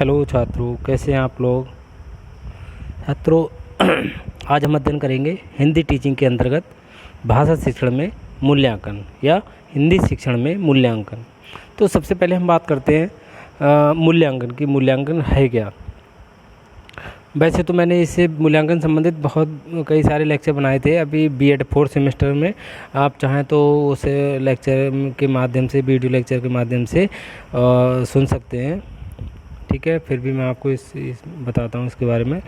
Hello छात्रों, कैसे हैं आप लोग। छात्रों आज हम अध्ययन करेंगे हिंदी टीचिंग के अंतर्गत भाषा शिक्षण में मूल्यांकन या हिंदी शिक्षण में मूल्यांकन। तो सबसे पहले हम बात करते हैं मूल्यांकन की। मूल्यांकन है क्या। वैसे तो मैंने इससे मूल्यांकन संबंधित कई सारे लेक्चर बनाए थे अभी बीएड 4th सेमेस्टर में। आप चाहें तो उस लेक्चर के माध्यम से, वीडियो लेक्चर के माध्यम से सुन सकते हैं। ठीक है, फिर भी मैं आपको इस बताता हूँ इसके बारे में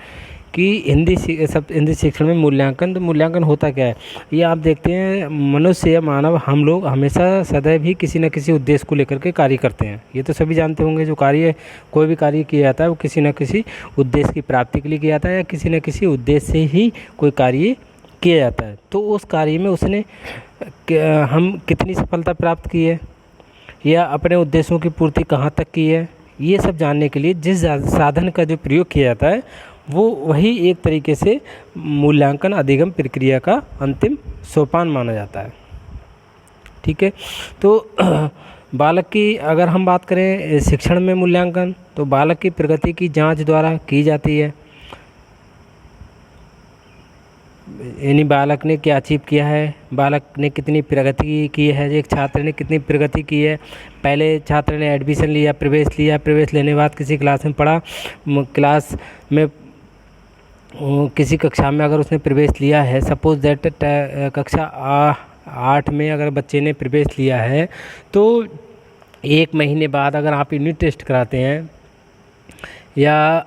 कि हिंदी शिक्षण में मूल्यांकन। तो मूल्यांकन होता क्या है, ये आप देखते हैं मनुष्य या मानव हम लोग हमेशा सदैव ही किसी न किसी उद्देश्य को लेकर के कार्य करते हैं। ये तो सभी जानते होंगे, जो कोई भी कार्य किया जाता है वो किसी न किसी उद्देश्य की प्राप्ति के लिए किया जाता है या किसी न किसी उद्देश्य से ही कोई कार्य किया जाता है। तो उस कार्य में हम कितनी सफलता प्राप्त की है या अपने उद्देश्यों की पूर्ति कहाँ तक की है, ये सब जानने के लिए जिस साधन का जो प्रयोग किया जाता है वो वही एक तरीके से मूल्यांकन अधिगम प्रक्रिया का अंतिम सोपान माना जाता है। ठीक है, तो बालक की अगर हम बात करें शिक्षण में मूल्यांकन, तो बालक की प्रगति की जांच द्वारा की जाती है। यानी बालक ने क्या अचीव किया है, बालक ने कितनी प्रगति की है, एक छात्र ने कितनी प्रगति की है। पहले छात्र ने एडमिशन लिया, प्रवेश लेने के बाद किसी क्लास में पढ़ा, क्लास में किसी कक्षा में अगर उसने प्रवेश लिया है, सपोज दैट कक्षा 8 में अगर बच्चे ने प्रवेश लिया है, तो 1 महीने बाद अगर आप यूनिट टेस्ट कराते हैं या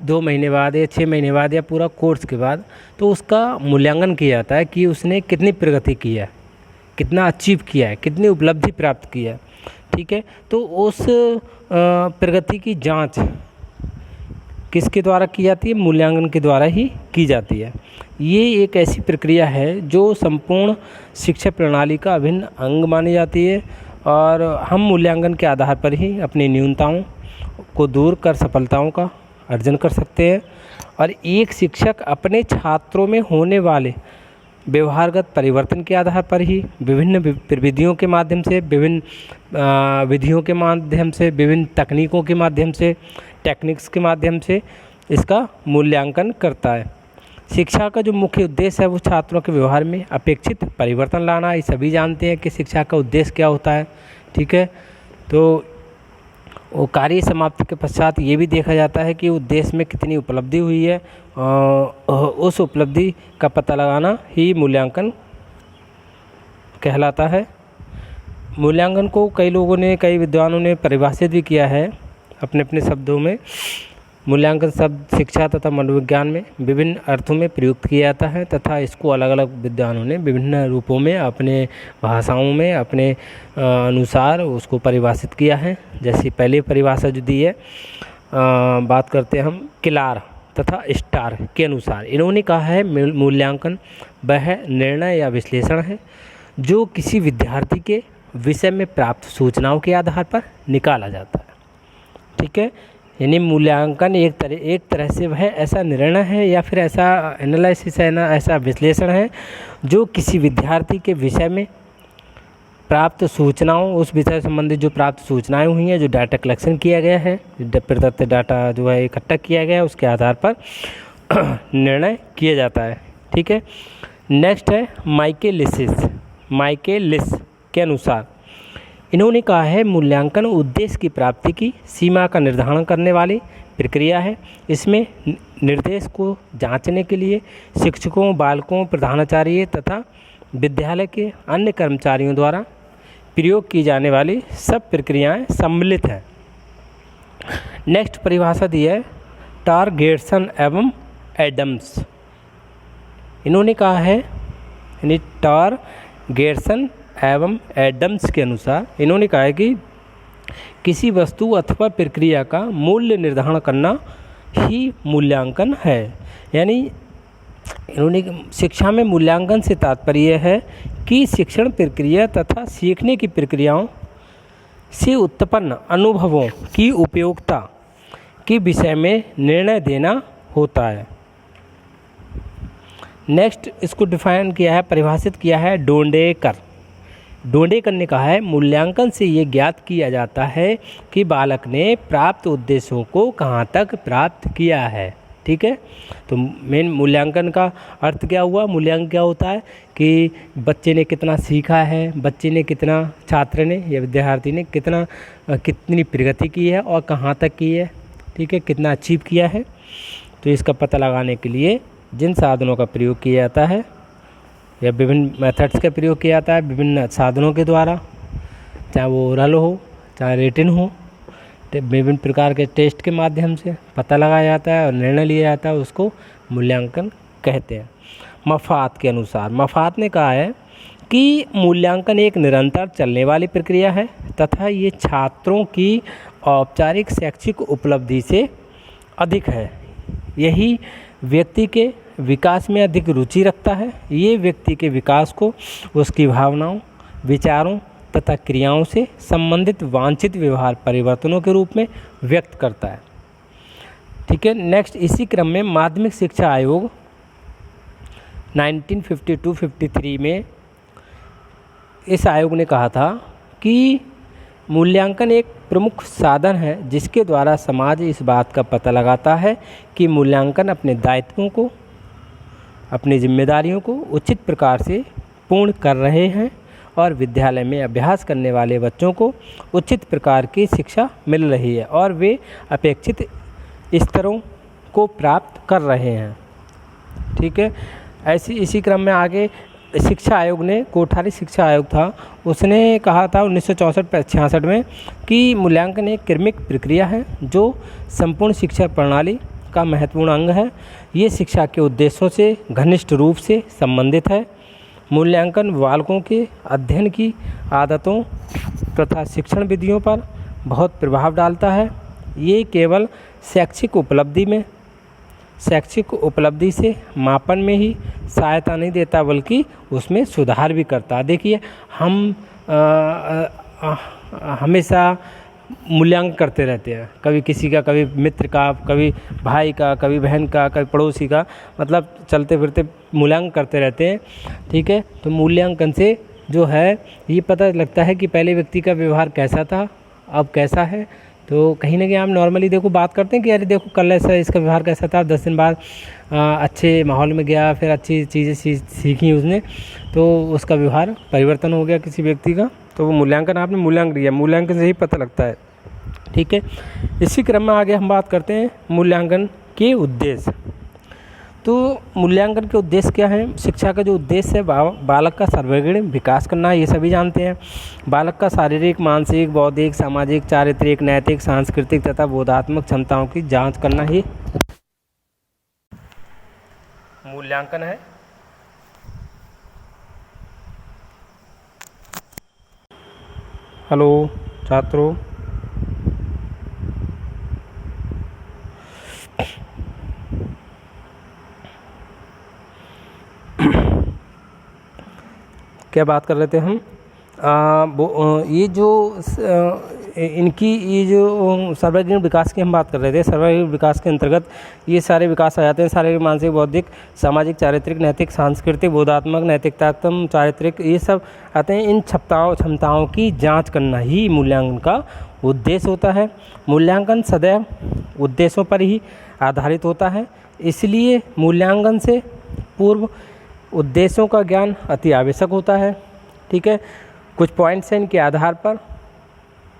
2 महीने बाद या 6 महीने बाद या पूरा कोर्स के बाद, तो उसका मूल्यांकन किया जाता है कि उसने कितनी प्रगति की है, कितना अचीव किया है, कितनी उपलब्धि प्राप्त की है। ठीक है, तो उस प्रगति की जांच किसके द्वारा की जाती है, मूल्यांकन के द्वारा ही की जाती है। ये एक ऐसी प्रक्रिया है जो संपूर्ण शिक्षा प्रणाली का अभिन्न अंग मानी जाती है और हम मूल्यांकन के आधार पर ही अपनी न्यूनताओं को दूर कर सफलताओं का अर्जन कर सकते हैं। और एक शिक्षक अपने छात्रों में होने वाले व्यवहारगत परिवर्तन के आधार पर ही विभिन्न विधियों के माध्यम से, विभिन्न तकनीकों के माध्यम से, टेक्निक्स के माध्यम से इसका मूल्यांकन करता है। शिक्षा का जो मुख्य उद्देश्य है वो छात्रों के व्यवहार में अपेक्षित परिवर्तन लाना। ये सभी जानते हैं कि शिक्षा का उद्देश्य क्या होता है। ठीक है, तो वो कार्य समाप्ति के पश्चात ये भी देखा जाता है कि उद्देश्य में कितनी उपलब्धि हुई है। उस उपलब्धि का पता लगाना ही मूल्यांकन कहलाता है। मूल्यांकन को कई विद्वानों ने परिभाषित भी किया है अपने अपने शब्दों में। मूल्यांकन शब्द शिक्षा तथा मनोविज्ञान में विभिन्न अर्थों में प्रयुक्त किया जाता है तथा इसको अलग अलग विद्वानों ने विभिन्न रूपों में अपने भाषाओं में अपने अनुसार उसको परिभाषित किया है। जैसे पहले परिभाषा जो दी है, बात करते हैं हम क्लार तथा स्टार के अनुसार। इन्होंने कहा है मूल्यांकन वह निर्णय या विश्लेषण है जो किसी विद्यार्थी के विषय में प्राप्त सूचनाओं के आधार पर निकाला जाता है। ठीक है, यानी मूल्यांकन एक तरह से वह ऐसा निर्णय है या फिर ऐसा एनालिसिस है ना, ऐसा विश्लेषण है जो किसी विद्यार्थी के विषय में प्राप्त सूचनाओं, उस विषय संबंधित जो प्राप्त सूचनाएं हुई हैं, जो डाटा कलेक्शन किया गया है, प्रदत्त डाटा जो है इकट्ठा किया गया है, उसके आधार पर निर्णय किया जाता है। ठीक है, नेक्स्ट है माइकेलिस के अनुसार। इन्होंने कहा है मूल्यांकन उद्देश्य की प्राप्ति की सीमा का निर्धारण करने वाली प्रक्रिया है। इसमें निर्देश को जांचने के लिए शिक्षकों, बालकों, प्रधानाचार्य तथा विद्यालय के अन्य कर्मचारियों द्वारा प्रयोग की जाने वाली सब प्रक्रियाएं सम्मिलित हैं। नेक्स्ट परिभाषा दी है टार, गेर्सन एवं एडम्स। इन्होंने कहा है, यानी टार, गेर्सन एवं एडम्स के अनुसार इन्होंने कहा है कि किसी वस्तु अथवा प्रक्रिया का मूल्य निर्धारण करना ही मूल्यांकन है। यानी इन्होंने शिक्षा में मूल्यांकन से तात्पर्य है कि शिक्षण प्रक्रिया तथा सीखने की प्रक्रियाओं से उत्पन्न अनुभवों की उपयोगिता के विषय में निर्णय देना होता है। नेक्स्ट इसको डिफाइन किया है, परिभाषित किया है डोंडेकर। डोंडेकर ने कहा है, मूल्यांकन से ये ज्ञात किया जाता है कि बालक ने प्राप्त उद्देश्यों को कहाँ तक प्राप्त किया है। ठीक है, तो मेन मूल्यांकन का अर्थ क्या हुआ? मूल्यांकन क्या होता है कि बच्चे ने कितना सीखा है, बच्चे ने कितना, छात्र ने या विद्यार्थी ने कितनी प्रगति की है और कहाँ तक की है। ठीक है, कितना अचीव किया है। तो इसका पता लगाने के लिए जिन साधनों का प्रयोग किया जाता है या विभिन्न मेथड्स का प्रयोग किया जाता है विभिन्न साधनों के द्वारा, चाहे वो ओरल हो चाहे रिटन हो, विभिन्न प्रकार के टेस्ट के माध्यम से पता लगाया जाता है और निर्णय लिया जाता है, उसको मूल्यांकन कहते हैं। मफात के अनुसार, मफात ने कहा है कि मूल्यांकन एक निरंतर चलने वाली प्रक्रिया है तथा ये छात्रों की औपचारिक शैक्षिक उपलब्धि से अधिक है। यही व्यक्ति के विकास में अधिक रुचि रखता है। ये व्यक्ति के विकास को उसकी भावनाओं, विचारों तथा क्रियाओं से संबंधित वांछित व्यवहार परिवर्तनों के रूप में व्यक्त करता है। ठीक है, नेक्स्ट, इसी क्रम में माध्यमिक शिक्षा आयोग 1952-53 में इस आयोग ने कहा था कि मूल्यांकन एक प्रमुख साधन है जिसके द्वारा समाज इस बात का पता लगाता है कि मूल्यांकन अपने दायित्वों को, अपनी जिम्मेदारियों को उचित प्रकार से पूर्ण कर रहे हैं और विद्यालय में अभ्यास करने वाले बच्चों को उचित प्रकार की शिक्षा मिल रही है और वे अपेक्षित स्तरों को प्राप्त कर रहे हैं। ठीक है, इसी क्रम में आगे शिक्षा आयोग ने, कोठारी शिक्षा आयोग था, उसने कहा था 1964-66 में कि मूल्यांकन एक क्रमिक प्रक्रिया है जो संपूर्ण शिक्षा प्रणाली का महत्वपूर्ण अंग है। ये शिक्षा के उद्देश्यों से घनिष्ठ रूप से संबंधित है। मूल्यांकन बालकों के अध्ययन की आदतों तथा शिक्षण विधियों पर बहुत प्रभाव डालता है। ये केवल शैक्षिक उपलब्धि से मापन में ही सहायता नहीं देता बल्कि उसमें सुधार भी करता है। देखिए, हम हमेशा मूल्यांकन करते रहते हैं, कभी किसी का, कभी मित्र का, कभी भाई का, कभी बहन का, कभी पड़ोसी का, मतलब चलते फिरते मूल्यांकन करते रहते हैं। ठीक है, तो मूल्यांकन से जो है ये पता लगता है कि पहले व्यक्ति का व्यवहार कैसा था, अब कैसा है। तो कहीं ना कहीं हम नॉर्मली देखो बात करते हैं कि अरे देखो कल ऐसा इसका व्यवहार कैसा था, 10 दिन बाद अच्छे माहौल में गया, फिर अच्छी चीज़ें सीखी उसने, तो उसका व्यवहार परिवर्तन हो गया किसी व्यक्ति का, तो वो मूल्यांकन, आपने मूल्यांकन दिया, मूल्यांकन से ही पता लगता है। ठीक है, इसी क्रम में आगे हम बात करते हैं मूल्यांकन के उद्देश्य। तो मूल्यांकन के उद्देश्य क्या है? शिक्षा का जो उद्देश्य है बालक का सर्वांगीण विकास करना है, ये सभी जानते हैं। बालक का शारीरिक, मानसिक, बौद्धिक, सामाजिक, चारित्रिक, नैतिक, सांस्कृतिक तथा बोधात्मक क्षमताओं की जांच करना ही मूल्यांकन है। हेलो छात्रों, क्या बात कर रहे थे हम? ये जो इनकी ये जो सर्वांगीण विकास की हम बात कर रहे थे, सर्वांगीण विकास के अंतर्गत ये सारे विकास आ जाते हैं, शारीरिक, मानसिक, बौद्धिक, सामाजिक, चारित्रिक, नैतिक, सांस्कृतिक, बोधात्मक, नैतिकतात्मक, चारित्रिक, ये सब आते हैं। इन क्षमताओं की जांच करना ही मूल्यांकन का उद्देश्य होता है। मूल्यांकन सदैव उद्देश्यों पर ही आधारित होता है, इसलिए मूल्यांकन से पूर्व उद्देश्यों का ज्ञान अति आवश्यक होता है। ठीक है, कुछ पॉइंट्स हैं, इनके आधार पर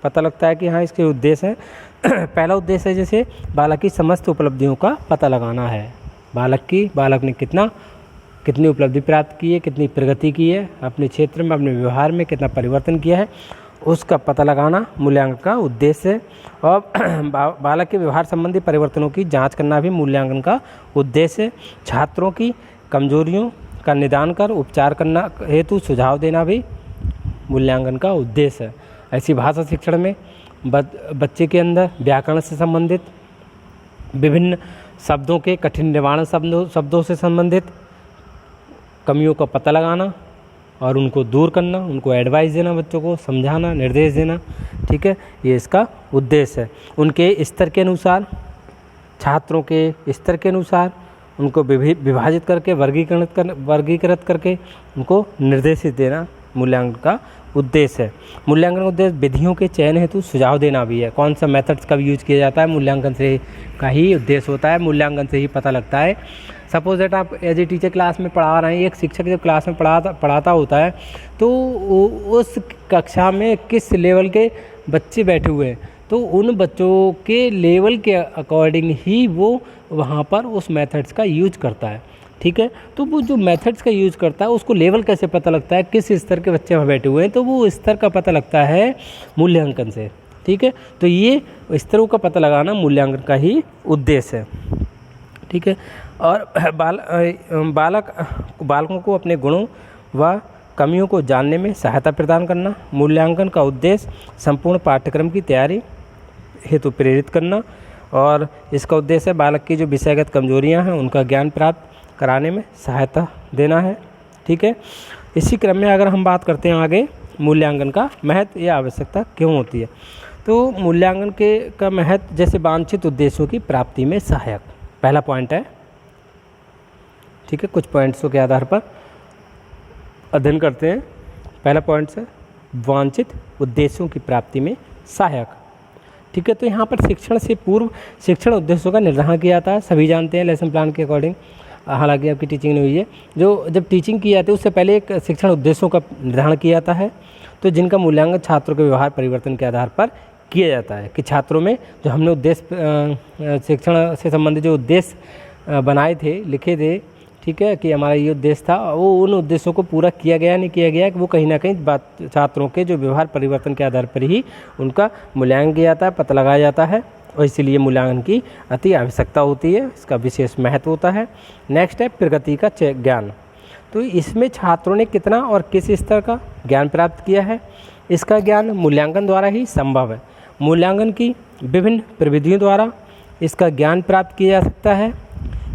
पता लगता है कि हाँ इसके उद्देश्य हैं। पहला उद्देश्य है जैसे बालक की समस्त उपलब्धियों का पता लगाना है। बालक ने कितनी उपलब्धि प्राप्त की है, कितनी प्रगति की है, अपने क्षेत्र में, अपने व्यवहार में कितना परिवर्तन किया है, उसका पता लगाना मूल्यांकन का उद्देश्य है। और बालक के व्यवहार संबंधी परिवर्तनों की जाँच करना भी मूल्यांकन का उद्देश्य है। छात्रों की कमजोरियों का निदान कर उपचार करना हेतु सुझाव देना भी मूल्यांकन का उद्देश्य है। ऐसी भाषा शिक्षण में बच्चे के अंदर व्याकरण से संबंधित, विभिन्न शब्दों के कठिन निर्माण शब्दों से संबंधित कमियों का पता लगाना और उनको दूर करना, उनको एडवाइस देना, बच्चों को समझाना, निर्देश देना। ठीक है, ये इसका उद्देश्य है। उनके स्तर के अनुसार, छात्रों के स्तर के अनुसार उनको विभाजित करके वर्गीकृत करके उनको निर्देशित देना मूल्यांकन का उद्देश्य है। मूल्यांकन का उद्देश्य विधियों के चयन हेतु सुझाव देना भी है। कौन सा मेथड्स कब यूज किया जाता है, मूल्यांकन से का ही उद्देश्य होता है, मूल्यांकन से ही पता लगता है। सपोज दैट आप एज ए टीचर क्लास में पढ़ा रहे हैं, एक शिक्षक जब क्लास में पढ़ाता होता है तो उस कक्षा में किस लेवल के बच्चे बैठे हुए हैं, तो उन बच्चों के लेवल के अकॉर्डिंग ही वो वहाँ पर उस मेथड्स का यूज करता है। ठीक है, तो वो जो मेथड्स का यूज करता है उसको लेवल कैसे पता लगता है, किस स्तर के बच्चे वहाँ बैठे हुए हैं, तो वो स्तर का पता लगता है मूल्यांकन से। ठीक है, तो ये स्तरों का पता लगाना मूल्यांकन का ही उद्देश्य है। ठीक है, और बालकों को अपने गुणों व कमियों को जानने में सहायता प्रदान करना। मूल्यांकन का उद्देश्य संपूर्ण पाठ्यक्रम की तैयारी हेतु प्रेरित करना, और इसका उद्देश्य है बालक की जो विषयगत कमजोरियां हैं उनका ज्ञान प्राप्त कराने में सहायता देना है। ठीक है, इसी क्रम में अगर हम बात करते हैं आगे मूल्यांकन का महत्व या आवश्यकता क्यों होती है, तो मूल्यांकन का महत्व जैसे वांछित उद्देश्यों की प्राप्ति में सहायक, पहला पॉइंट है। ठीक है, कुछ पॉइंट्सों के आधार पर अध्ययन करते हैं। पहला पॉइंट है वांछित उद्देश्यों की प्राप्ति में सहायक। ठीक है, तो यहाँ पर शिक्षण से पूर्व शिक्षण उद्देश्यों का निर्धारण किया जाता है, सभी जानते हैं लेसन प्लान के अकॉर्डिंग, हालांकि आपकी टीचिंग नहीं हुई है। जो जब टीचिंग की जाती है उससे पहले एक शिक्षण उद्देश्यों का निर्धारण किया जाता है, तो जिनका मूल्यांकन छात्रों के व्यवहार परिवर्तन के आधार पर किया जाता है, कि छात्रों में जो हमने उद्देश्य शिक्षण से संबंधित जो उद्देश्य बनाए थे, लिखे थे, ठीक है, कि हमारा ये उद्देश्य था, वो उन उद्देश्यों को पूरा किया गया नहीं किया गया, कि वो कहीं ना कहीं छात्रों के जो व्यवहार परिवर्तन के आधार पर ही उनका मूल्यांकन किया जाता है, पता लगाया जाता है, और इसीलिए मूल्यांकन की अति आवश्यकता होती है, इसका विशेष महत्व होता है। नेक्स्ट है प्रगति का ज्ञान, तो इसमें छात्रों ने कितना और किस स्तर का ज्ञान प्राप्त किया है, इसका ज्ञान मूल्यांकन द्वारा ही संभव है। मूल्यांकन की विभिन्न प्रविधियों द्वारा इसका ज्ञान प्राप्त किया जा सकता है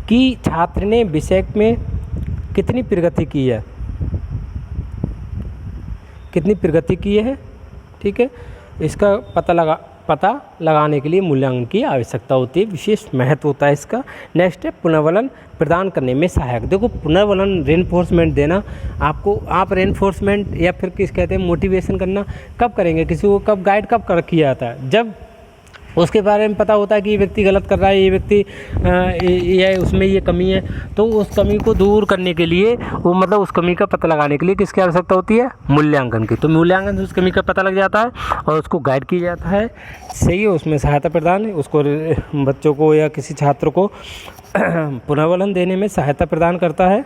कि छात्र ने विषय में कितनी प्रगति की है, कितनी प्रगति की है। ठीक है, इसका पता लगाने के लिए मूल्यांकन की आवश्यकता होती है, विशेष महत्व होता है इसका। नेक्स्ट है पुनर्वलन प्रदान करने में सहायक। देखो, पुनर्वलन रेनफोर्समेंट देना, आप रेनफोर्समेंट या फिर किस कहते हैं मोटिवेशन करना कब करेंगे, किसी को कब गाइड कब किया जाता है, जब उसके बारे में पता होता है कि ये व्यक्ति गलत कर रहा है, ये व्यक्ति ये उसमें ये कमी है, तो उस कमी को दूर करने के लिए वो मतलब उस कमी का पता लगाने के लिए किसकी आवश्यकता होती है, मूल्यांकन की। तो मूल्यांकन से उस कमी का पता लग जाता है और उसको गाइड किया जाता है, सही है, उसमें सहायता प्रदान है, उसको बच्चों को या किसी छात्र को पुनर्वलन देने में सहायता प्रदान करता है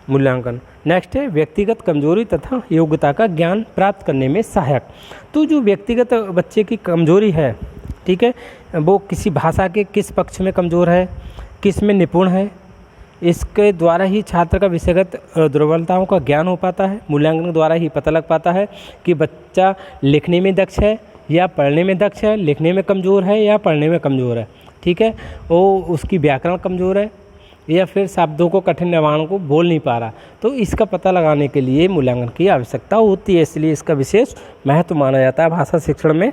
मूल्यांकन। नेक्स्ट है व्यक्तिगत कमजोरी तथा योग्यता का ज्ञान प्राप्त करने में सहायक। तो जो व्यक्तिगत बच्चे की कमजोरी है, ठीक है, वो किसी भाषा के किस पक्ष में कमज़ोर है, किस में निपुण है, इसके द्वारा ही छात्र का विषयगत दुर्बलताओं का ज्ञान हो पाता है। मूल्यांकन द्वारा ही पता लग पाता है कि बच्चा लिखने में दक्ष है या पढ़ने में दक्ष है, लिखने में कमज़ोर है या पढ़ने में कमज़ोर है। ठीक है, वो उसकी व्याकरण कमज़ोर है या फिर शब्दों को कठिन निर्माणों को बोल नहीं पा रहा, तो इसका पता लगाने के लिए मूल्यांकन की आवश्यकता होती है, इसलिए इसका विशेष महत्व माना जाता है भाषा शिक्षण में।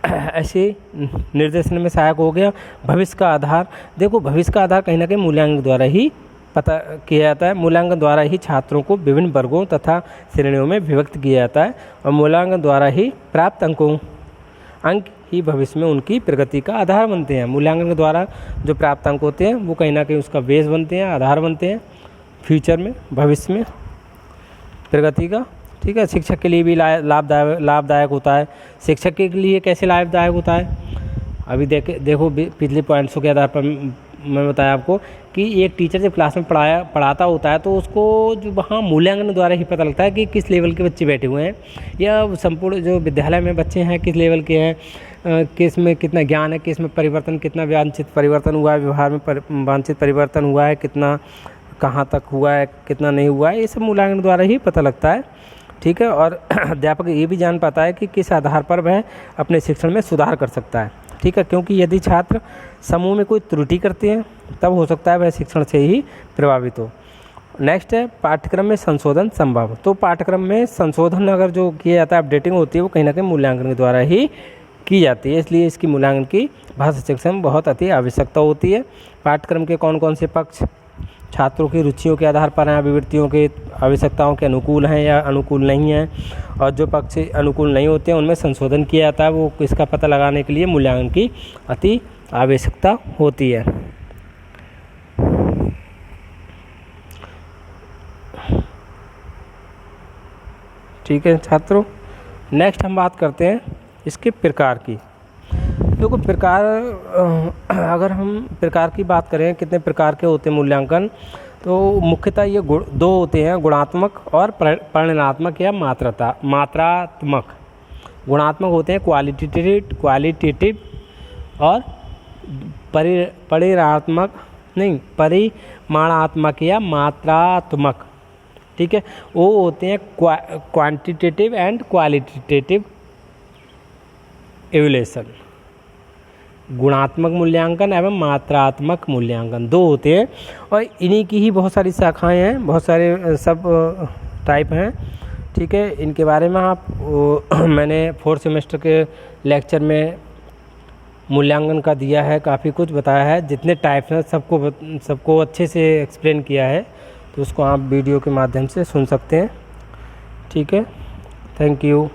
ऐसे निर्देशन में सहायक हो गया। भविष्य का आधार, देखो भविष्य का आधार कहीं ना कहीं मूल्यांकन द्वारा ही पता किया जाता है। मूल्यांकन द्वारा ही छात्रों को विभिन्न वर्गों तथा श्रेणियों में विभक्त किया जाता है और मूल्यांकन द्वारा ही प्राप्त अंक ही भविष्य में उनकी प्रगति का आधार बनते हैं। मूल्यांकन के द्वारा जो प्राप्त अंक होते हैं वो कहीं ना कहीं उसका बेस बनते हैं, आधार बनते हैं फ्यूचर में, भविष्य में प्रगति का। ठीक है, शिक्षक के लिए भी लाभदायक होता है। शिक्षक के लिए कैसे लाभदायक होता है, अभी देखो पिछले पॉइंट्सों के आधार पर मैं बताया आपको कि एक टीचर जब क्लास में पढ़ाता होता है तो उसको जो वहाँ मूल्यांकन द्वारा ही पता लगता है कि किस लेवल के बच्चे बैठे हुए हैं या संपूर्ण जो विद्यालय में बच्चे हैं किस लेवल के हैं, किस में कितना ज्ञान है, किस में परिवर्तन, कितना वांछित परिवर्तन हुआ है, व्यवहार में वांछित परिवर्तन हुआ है, कितना कहाँ तक हुआ है, कितना नहीं हुआ है, ये सब मूल्यांकन द्वारा ही पता लगता है। ठीक है, और अध्यापक ये भी जान पाता है कि किस आधार पर वह अपने शिक्षण में सुधार कर सकता है। ठीक है, क्योंकि यदि छात्र समूह में कोई त्रुटि करते हैं तब हो सकता है वह शिक्षण से ही प्रभावित हो। नेक्स्ट है पाठ्यक्रम में संशोधन संभव। तो पाठ्यक्रम में संशोधन अगर जो किया जाता है, अपडेटिंग होती है, वो कहीं ना कहीं मूल्यांकन के द्वारा ही की जाती है, इसलिए इसकी मूल्यांकन की भाषा शिक्षण में बहुत अति आवश्यकता होती है। पाठ्यक्रम के कौन कौन से पक्ष छात्रों की रुचियों के आधार पर हैं, अभिवृत्तियों के आवश्यकताओं के अनुकूल हैं या अनुकूल नहीं हैं, और जो पक्ष अनुकूल नहीं होते हैं उनमें संशोधन किया जाता है। वो इसका पता लगाने के लिए मूल्यांकन की अति आवश्यकता होती है। ठीक है छात्रों, नेक्स्ट हम बात करते हैं इसके प्रकार की। देखो प्रकार, अगर हम प्रकार की बात करें कितने प्रकार के होते हैं मूल्यांकन, तो मुख्यतः ये दो होते हैं, गुणात्मक और परिमाणात्मक या मात्रात्मक। गुणात्मक होते हैं क्वालिटेटिव और परिमाणात्मक या मात्रात्मक। ठीक है, वो होते हैं क्वांटिटेटिव एंड क्वालिटेटिव इवैल्यूएशन। गुणात्मक मूल्यांकन एवं मात्रात्मक मूल्यांकन दो होते हैं, और इन्हीं की ही बहुत सारी शाखाएं हैं, बहुत सारे सब टाइप हैं। ठीक है, इनके बारे में मैंने 4th सेमेस्टर के लेक्चर में मूल्यांकन का दिया है, काफ़ी कुछ बताया है, जितने टाइप्स हैं सबको अच्छे से एक्सप्लेन किया है, तो उसको आप वीडियो के माध्यम से सुन सकते हैं। ठीक है, थैंक यू।